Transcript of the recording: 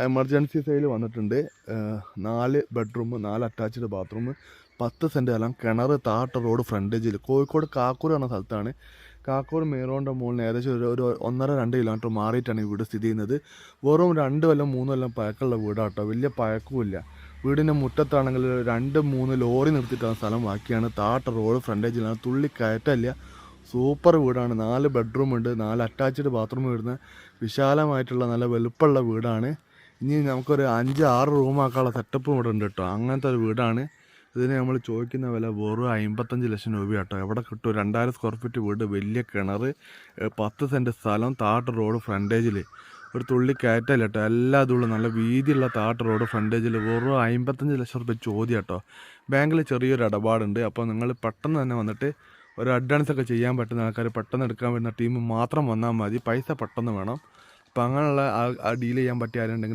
Emergency sale വന്നിട്ടുണ്ട്. 4 bedroom, 4 attached bathroom, 10 cent സ്ഥലം, കിണർ, താട്ട റോഡ് ഫ്രണ്ടേജിൽ. കോഴിക്കോട് കാക്കൂർ എന്ന സ്ഥലത്താണ്. കാക്കൂർ മെയിൻ റോഡിൻ്റെ മുകളിൽ ഏകദേശം ഒരു 1.5-2 കിലോമീറ്റർ മാറിയിട്ടാണ് ഈ വീട് സ്ഥിതി ചെയ്യുന്നത്. വെറും 2 കൊല്ലം 3 കൊല്ലം പഴക്കമുള്ള വീടാട്ടോ. വലിയ പഴക്കമില്ല. വീടിൻ്റെ മുറ്റത്താണെങ്കിൽ 2-3 ലോറി നിർത്തിയിട്ടാണ് സ്ഥലം. ബാക്കിയാണ് താട്ട റോഡ് ഫ്രണ്ടേജിലാണ്. തുള്ളി കയറ്റമില്ല. സൂപ്പർ വീടാണ്. 4 ബെഡ്റൂം ഉണ്ട്, 4 അറ്റാച്ച്ഡ് ബാത്റൂം വരുന്ന വിശാലമായിട്ടുള്ള നല്ല വലുപ്പമുള്ള വീടാണ്. ഇനി നമുക്കൊരു 5-6 റൂമാക്കാനുള്ള സെറ്റപ്പും ഇവിടെ ഉണ്ട് കേട്ടോ. അങ്ങനത്തെ ഒരു വീടാണ്. ഇതിന് നമ്മൾ ചോദിക്കുന്ന വില വെറും 55 ലക്ഷം രൂപ കേട്ടോ. എവിടെ കിട്ടും? 2000 സ്ക്വയർ ഫീറ്റ് വീട്, വലിയ കിണർ, 10 സെൻറ്റ് സ്ഥലം, താട്ട് റോഡ് ഫ്രണ്ടേജിൽ. ഒരു തുള്ളി കയറ്റല്ല കേട്ടോ. എല്ലാ ഇതുള്ള നല്ല വീതിയുള്ള താട്ട് റോഡ് ഫ്രണ്ടേജിൽ. വെറും 55 ലക്ഷം രൂപ ചോദ്യം കേട്ടോ. ബാങ്കിൽ ചെറിയൊരു ഇടപാടുണ്ട്. അപ്പോൾ നിങ്ങൾ പെട്ടെന്ന് തന്നെ വന്നിട്ട് ഒരു അഡ്വാൻസ് ഒക്കെ ചെയ്യാൻ പറ്റുന്ന ആൾക്കാർ, പെട്ടെന്ന് എടുക്കാൻ പറ്റുന്ന ടീം മാത്രം വന്നാൽ മതി. പൈസ പെട്ടെന്ന് വേണം. അപ്പോൾ അങ്ങനെയുള്ള ഡീൽ ചെയ്യാൻ പറ്റിയ ആരുണ്ടെങ്കിൽ